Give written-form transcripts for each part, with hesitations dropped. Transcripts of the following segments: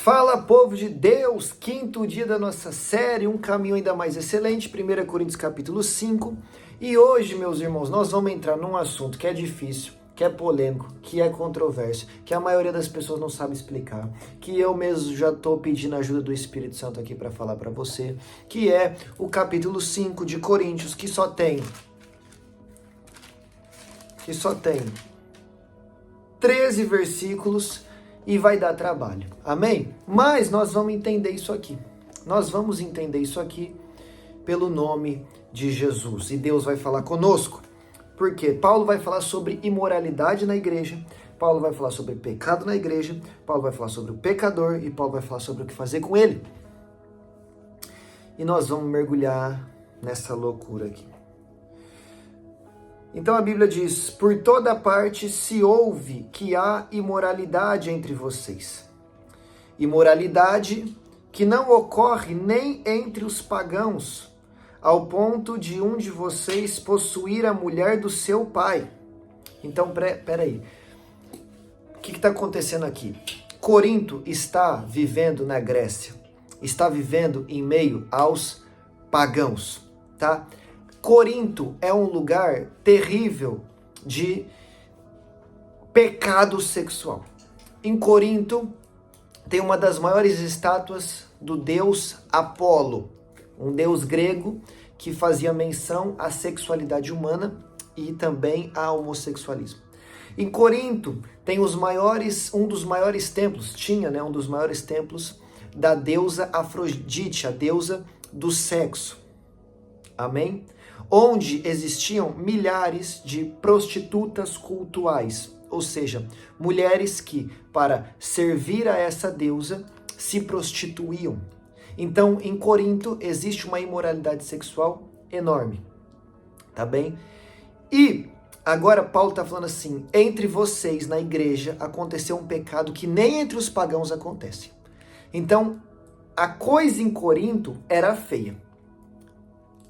Fala, povo de Deus, quinto dia da nossa série, um caminho ainda mais excelente, 1 Coríntios capítulo 5. E hoje, meus irmãos, nós vamos entrar num assunto que é difícil, que é polêmico, que é controverso, que a maioria das pessoas não sabe explicar, que eu mesmo já estou pedindo a ajuda do Espírito Santo aqui para falar para você, que é o capítulo 5 de Coríntios, que só tem 13 versículos e vai dar trabalho, amém? Mas nós vamos entender isso aqui. Nós vamos entender isso aqui pelo nome de Jesus. E Deus vai falar conosco. Porque Paulo vai falar sobre imoralidade na igreja, Paulo vai falar sobre pecado na igreja, Paulo vai falar sobre o pecador e Paulo vai falar sobre o que fazer com ele. E nós vamos mergulhar nessa loucura aqui. Então a Bíblia diz: por toda parte se ouve que há imoralidade entre vocês. Imoralidade que não ocorre nem entre os pagãos, ao ponto de um de vocês possuir a mulher do seu pai. Então, peraí. O que está acontecendo aqui? Corinto está vivendo na Grécia. Está vivendo em meio aos pagãos, tá? Corinto é um lugar terrível de pecado sexual. Em Corinto tem uma das maiores estátuas do deus Apolo, um deus grego que fazia menção à sexualidade humana e também ao homossexualismo. Em Corinto tem um dos maiores templos, um dos maiores templos da deusa Afrodite, a deusa do sexo. Amém? Onde existiam milhares de prostitutas cultuais, ou seja, mulheres que, para servir a essa deusa, se prostituíam. Então, em Corinto, existe uma imoralidade sexual enorme, tá bem? E agora Paulo está falando assim: entre vocês na igreja aconteceu um pecado que nem entre os pagãos acontece. Então, a coisa em Corinto era feia.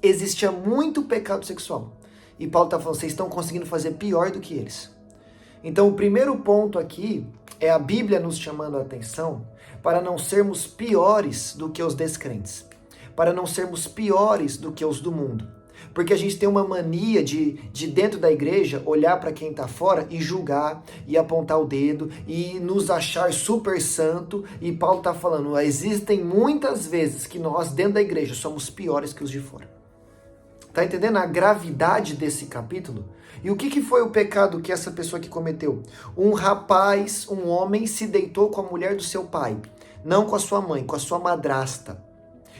Existia muito pecado sexual. E Paulo está falando: vocês estão conseguindo fazer pior do que eles. Então, o primeiro ponto aqui é a Bíblia nos chamando a atenção para não sermos piores do que os descrentes, para não sermos piores do que os do mundo. Porque a gente tem uma mania de dentro da igreja olhar para quem está fora e julgar, e apontar o dedo, e nos achar super santo. E Paulo está falando: existem muitas vezes que nós dentro da igreja somos piores que os de fora. Tá entendendo a gravidade desse capítulo? E o que foi o pecado que essa pessoa aqui cometeu? Um rapaz, um homem, se deitou com a mulher do seu pai. Não com a sua mãe, com a sua madrasta.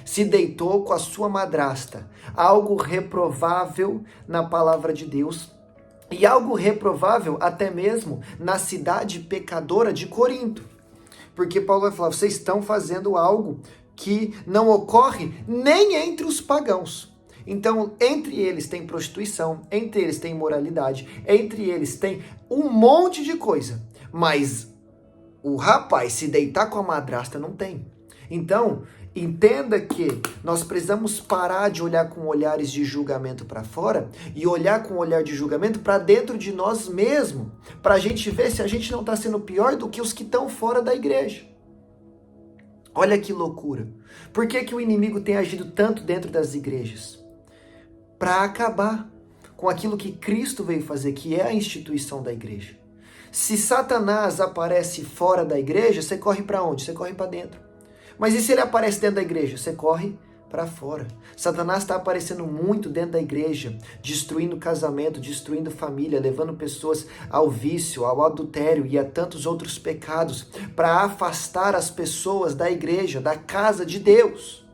Se deitou com a sua madrasta. Algo reprovável na palavra de Deus. E algo reprovável até mesmo na cidade pecadora de Corinto. Porque Paulo vai falar: vocês estão fazendo algo que não ocorre nem entre os pagãos. Então, entre eles tem prostituição, entre eles tem imoralidade, entre eles tem um monte de coisa. Mas o rapaz se deitar com a madrasta não tem. Então, entenda que nós precisamos parar de olhar com olhares de julgamento para fora e olhar com um olhar de julgamento para dentro de nós mesmos, para a gente ver se a gente não está sendo pior do que os que estão fora da igreja. Olha que loucura. Por que o inimigo tem agido tanto dentro das igrejas? Para acabar com aquilo que Cristo veio fazer, que é a instituição da igreja. Se Satanás aparece fora da igreja, você corre para onde? Você corre para dentro. Mas e se ele aparece dentro da igreja? Você corre para fora. Satanás está aparecendo muito dentro da igreja, destruindo casamento, destruindo família, levando pessoas ao vício, ao adultério e a tantos outros pecados, para afastar as pessoas da igreja, da casa de Deus.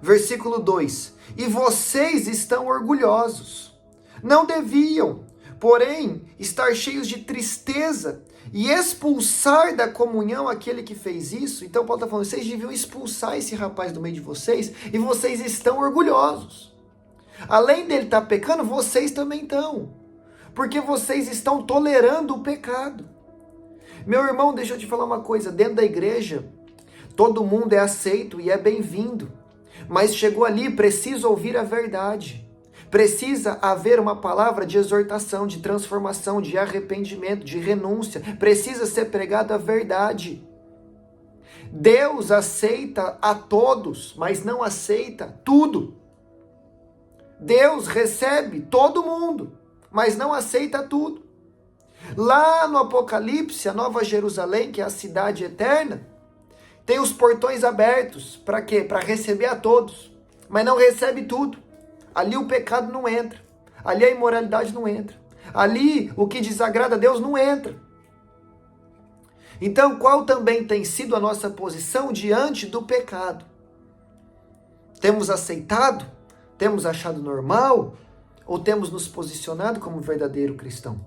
Versículo 2: e vocês estão orgulhosos. Não deviam, porém, estar cheios de tristeza e expulsar da comunhão aquele que fez isso. Então Paulo está falando: vocês deviam expulsar esse rapaz do meio de vocês, e vocês estão orgulhosos. Além dele estar pecando, vocês também estão, porque vocês estão tolerando o pecado. Meu irmão, deixa eu te falar uma coisa: dentro da igreja, todo mundo é aceito e é bem-vindo. Mas chegou ali, precisa ouvir a verdade. Precisa haver uma palavra de exortação, de transformação, de arrependimento, de renúncia. Precisa ser pregada a verdade. Deus aceita a todos, mas não aceita tudo. Deus recebe todo mundo, mas não aceita tudo. Lá no Apocalipse, a Nova Jerusalém, que é a cidade eterna, tem os portões abertos. Para quê? Para receber a todos, mas não recebe tudo. Ali o pecado não entra. Ali a imoralidade não entra. Ali o que desagrada a Deus não entra. Então, qual também tem sido a nossa posição diante do pecado? Temos aceitado? Temos achado normal? Ou temos nos posicionado como verdadeiro cristão?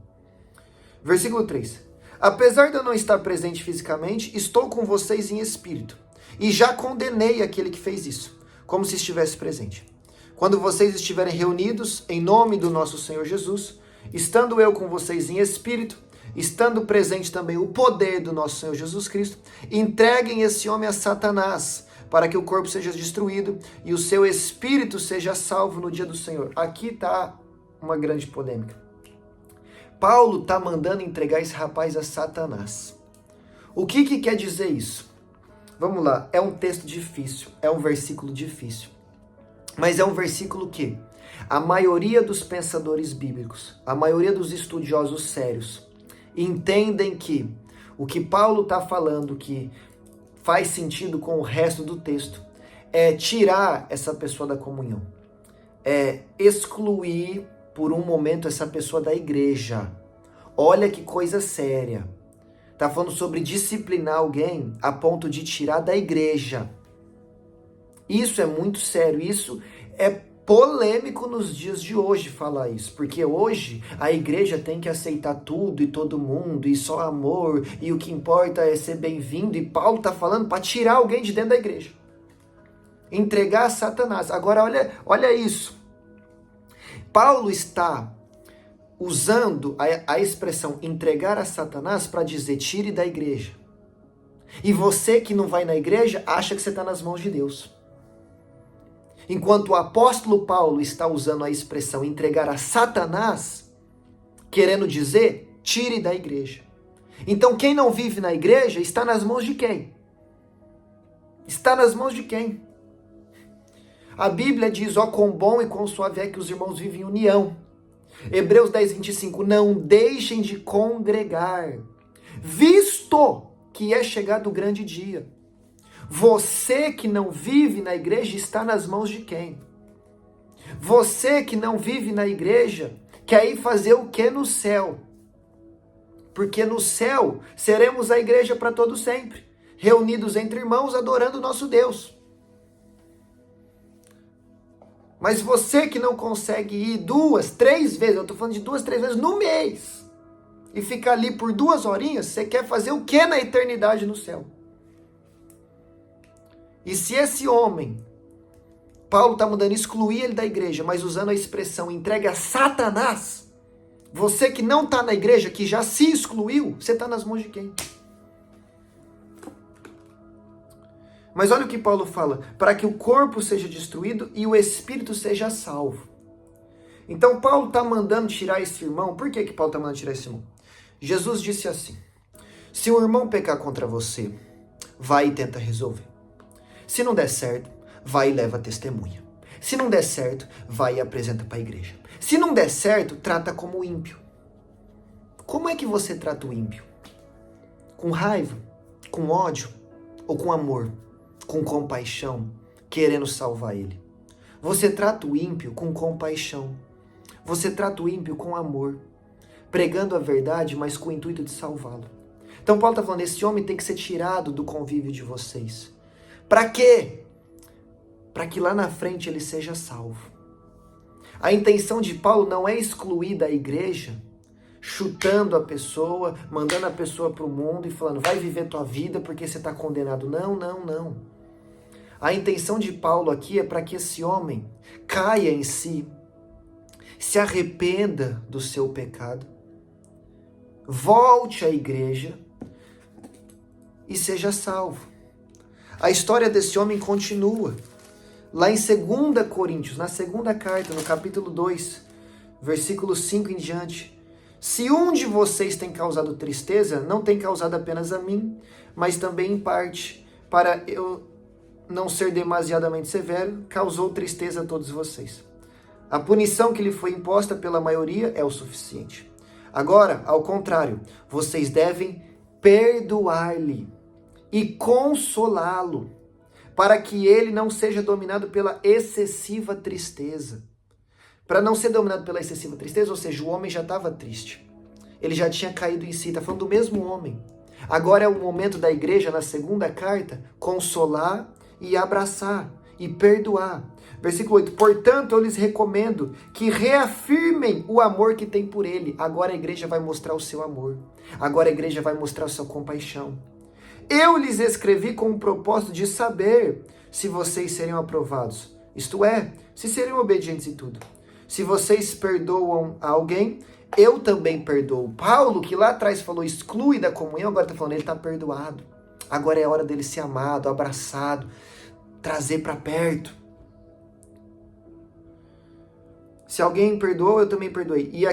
Versículo 3. Apesar de eu não estar presente fisicamente, estou com vocês em espírito. E já condenei aquele que fez isso, como se estivesse presente. Quando vocês estiverem reunidos em nome do nosso Senhor Jesus, estando eu com vocês em espírito, estando presente também o poder do nosso Senhor Jesus Cristo, entreguem esse homem a Satanás, para que o corpo seja destruído e o seu espírito seja salvo no dia do Senhor. Aqui está uma grande polêmica. Paulo está mandando entregar esse rapaz a Satanás. O que quer dizer isso? Vamos lá, é um texto difícil, é um versículo difícil. Mas é um versículo que a maioria dos pensadores bíblicos, a maioria dos estudiosos sérios, entendem que o que Paulo está falando, que faz sentido com o resto do texto, é tirar essa pessoa da comunhão. É excluir por um momento essa pessoa da igreja. Olha que coisa séria. Está falando sobre disciplinar alguém a ponto de tirar da igreja. Isso é muito sério, isso é polêmico nos dias de hoje falar isso, porque hoje a igreja tem que aceitar tudo e todo mundo, e só amor, e o que importa é ser bem-vindo, e Paulo está falando para tirar alguém de dentro da igreja, entregar a Satanás. Agora olha isso, Paulo está usando a expressão entregar a Satanás para dizer tire da igreja, e você que não vai na igreja acha que você está nas mãos de Deus. Enquanto o apóstolo Paulo está usando a expressão entregar a Satanás, querendo dizer, tire da igreja. Então quem não vive na igreja está nas mãos de quem? Está nas mãos de quem? A Bíblia diz, ó quão bom e quão suave é que os irmãos vivem em união. Hebreus 10:25, não deixem de congregar, visto que é chegado o grande dia. Você que não vive na igreja está nas mãos de quem? Você que não vive na igreja quer ir fazer o que no céu? Porque no céu seremos a igreja para todo sempre, reunidos entre irmãos adorando o nosso Deus. Mas você que não consegue ir 2, 3 vezes, eu estou falando de 2, 3 vezes no mês, e ficar ali por 2 horinhas, você quer fazer o que na eternidade no céu? E se esse homem, Paulo está mandando excluir ele da igreja, mas usando a expressão entregue a Satanás, você que não está na igreja, que já se excluiu, você está nas mãos de quem? Mas olha o que Paulo fala, para que o corpo seja destruído e o espírito seja salvo. Então Paulo está mandando tirar esse irmão. Por que Paulo está mandando tirar esse irmão? Jesus disse assim, se um irmão pecar contra você, vai e tenta resolver. Se não der certo, vai e leva testemunha. Se não der certo, vai e apresenta para a igreja. Se não der certo, trata como ímpio. Como é que você trata o ímpio? Com raiva? Com ódio? Ou com amor? Com compaixão? Querendo salvar ele? Você trata o ímpio com compaixão. Você trata o ímpio com amor. Pregando a verdade, mas com o intuito de salvá-lo. Então Paulo está falando, esse homem tem que ser tirado do convívio de vocês. Para quê? Para que lá na frente ele seja salvo. A intenção de Paulo não é excluir da igreja, chutando a pessoa, mandando a pessoa para o mundo e falando, vai viver tua vida porque você está condenado. Não, não, não. A intenção de Paulo aqui é para que esse homem caia em si, se arrependa do seu pecado, volte à igreja e seja salvo. A história desse homem continua. Lá em 2 Coríntios, na segunda carta, no capítulo 2, versículo 5 em diante. Se um de vocês tem causado tristeza, não tem causado apenas a mim, mas também em parte, para eu não ser demasiadamente severo, causou tristeza a todos vocês. A punição que lhe foi imposta pela maioria é o suficiente. Agora, ao contrário, vocês devem perdoar-lhe e consolá-lo, para que ele não seja dominado pela excessiva tristeza. Para não ser dominado pela excessiva tristeza, ou seja, o homem já estava triste. Ele já tinha caído em si, está falando do mesmo homem. Agora é o momento da igreja, na segunda carta, consolar e abraçar e perdoar. Versículo 8, portanto, eu lhes recomendo que reafirmem o amor que tem por ele. Agora a igreja vai mostrar o seu amor. Agora a igreja vai mostrar a sua compaixão. Eu lhes escrevi com o propósito de saber se vocês seriam aprovados. Isto é, se seriam obedientes em tudo. Se vocês perdoam a alguém, eu também perdoo. Paulo, que lá atrás falou exclui da comunhão, agora está falando ele está perdoado. Agora é hora dele ser amado, abraçado, trazer para perto. Se alguém perdoou, eu também perdoei. E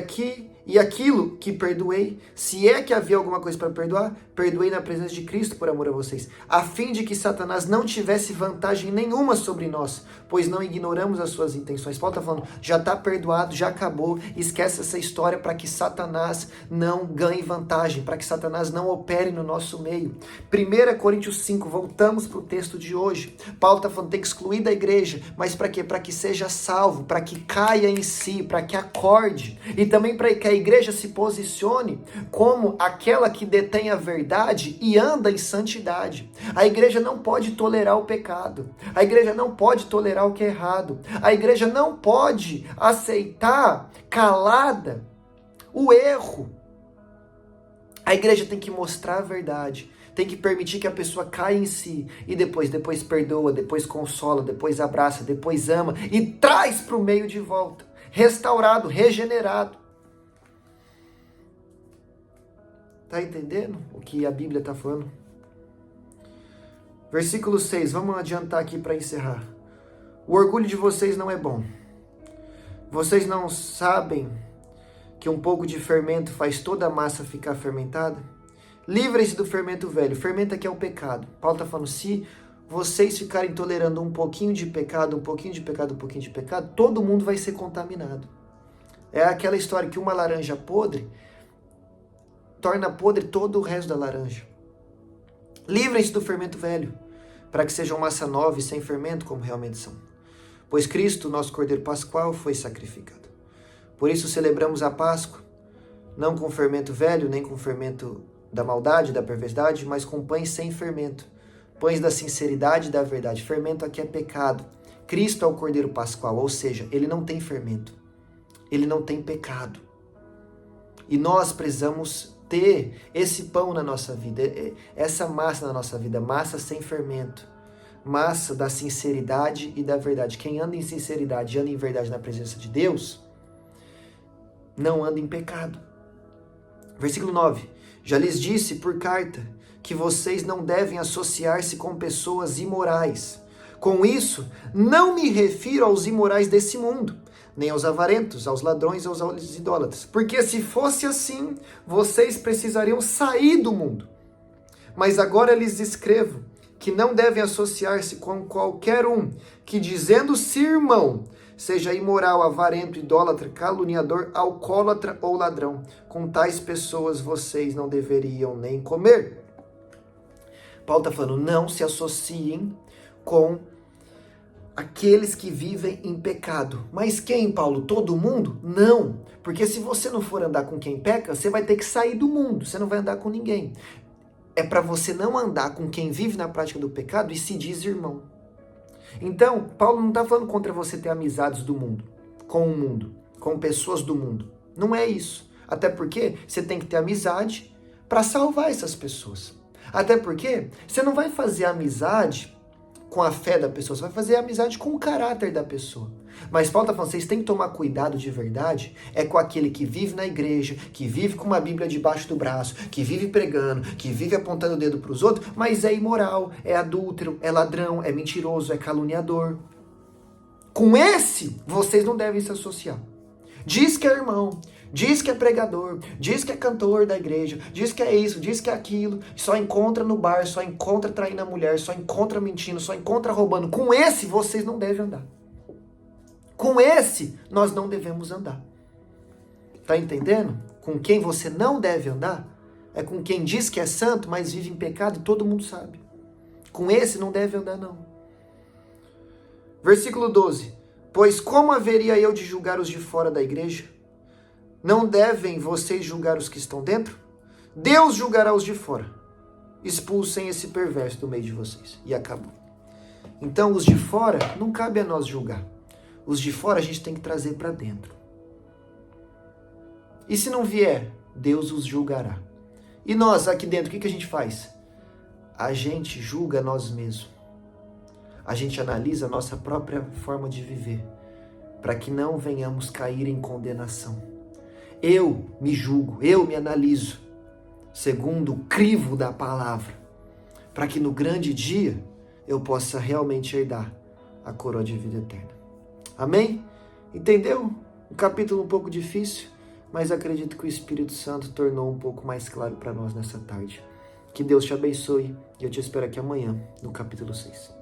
aquilo que perdoei, se é que havia alguma coisa para perdoar, perdoei na presença de Cristo por amor a vocês, a fim de que Satanás não tivesse vantagem nenhuma sobre nós, pois não ignoramos as suas intenções. Paulo está falando, já está perdoado, já acabou, esquece essa história para que Satanás não ganhe vantagem, para que Satanás não opere no nosso meio. 1 Coríntios 5, voltamos para o texto de hoje. Paulo está falando, tem que excluir da igreja, mas para quê? Para que seja salvo, para que caia em si, para que acorde, e também para que a igreja se posicione como aquela que detém a verdade e anda em santidade. A igreja não pode tolerar o pecado. A igreja não pode tolerar o que é errado. A igreja não pode aceitar calada o erro. A igreja tem que mostrar a verdade. Tem que permitir que a pessoa caia em si e depois perdoa, depois consola, depois abraça, depois ama e traz para o meio de volta. Restaurado, regenerado. Tá entendendo o que a Bíblia está falando? Versículo 6, vamos adiantar aqui para encerrar. O orgulho de vocês não é bom. Vocês não sabem que um pouco de fermento faz toda a massa ficar fermentada? Livrem-se do fermento velho. Fermento aqui é o pecado. Paulo está falando, se vocês ficarem tolerando um pouquinho de pecado, um pouquinho de pecado, um pouquinho de pecado, todo mundo vai ser contaminado. É aquela história que uma laranja podre torna podre todo o resto da laranja. Livrem-se do fermento velho, para que sejam massa nova e sem fermento, como realmente são. Pois Cristo, nosso Cordeiro Pascual, foi sacrificado. Por isso celebramos a Páscoa, não com fermento velho, nem com fermento da maldade, da perversidade, mas com pães sem fermento, pães da sinceridade e da verdade. Fermento aqui é pecado. Cristo é o Cordeiro Pascual, ou seja, ele não tem fermento, ele não tem pecado. E nós precisamos ter esse pão na nossa vida, essa massa na nossa vida, massa sem fermento, massa da sinceridade e da verdade. Quem anda em sinceridade e anda em verdade na presença de Deus, não anda em pecado. Versículo 9, já lhes disse por carta que vocês não devem associar-se com pessoas imorais. Com isso, não me refiro aos imorais desse mundo, nem aos avarentos, aos ladrões, aos idólatras. Porque se fosse assim, vocês precisariam sair do mundo. Mas agora lhes escrevo que não devem associar-se com qualquer um que, dizendo-se irmão, seja imoral, avarento, idólatra, caluniador, alcoólatra ou ladrão. Com tais pessoas vocês não deveriam nem comer. Paulo está falando, não se associem com aqueles que vivem em pecado. Mas quem, Paulo? Todo mundo? Não. Porque se você não for andar com quem peca, você vai ter que sair do mundo. Você não vai andar com ninguém. É para você não andar com quem vive na prática do pecado e se diz irmão. Então, Paulo não está falando contra você ter amizades do mundo, com o mundo, com pessoas do mundo. Não é isso. Até porque você tem que ter amizade para salvar essas pessoas. Até porque você não vai fazer amizade com a fé da pessoa, você vai fazer amizade com o caráter da pessoa. Mas Paulo está falando, vocês têm que tomar cuidado de verdade, é com aquele que vive na igreja, que vive com uma Bíblia debaixo do braço, que vive pregando, que vive apontando o dedo para os outros, mas é imoral, é adúltero, é ladrão, é mentiroso, é caluniador. Com esse, vocês não devem se associar. Diz que é irmão, diz que é pregador, diz que é cantor da igreja, diz que é isso, diz que é aquilo, só encontra no bar, só encontra traindo a mulher, só encontra mentindo, só encontra roubando. Com esse, vocês não devem andar. Com esse, nós não devemos andar. Tá entendendo? Com quem você não deve andar é com quem diz que é santo, mas vive em pecado e todo mundo sabe. Com esse não deve andar, não. Versículo 12. Pois como haveria eu de julgar os de fora da igreja? Não devem vocês julgar os que estão dentro? Deus julgará os de fora. Expulsem esse perverso do meio de vocês. E acabou. Então, os de fora, não cabe a nós julgar. Os de fora a gente tem que trazer para dentro. E se não vier, Deus os julgará. E nós, aqui dentro, o que a gente faz? A gente julga nós mesmos. A gente analisa a nossa própria forma de viver, para que não venhamos cair em condenação. Eu me julgo, eu me analiso, segundo o crivo da palavra, para que no grande dia eu possa realmente herdar a coroa de vida eterna. Amém? Entendeu? Um capítulo um pouco difícil, mas acredito que o Espírito Santo tornou um pouco mais claro para nós nessa tarde. Que Deus te abençoe e eu te espero aqui amanhã no capítulo 6.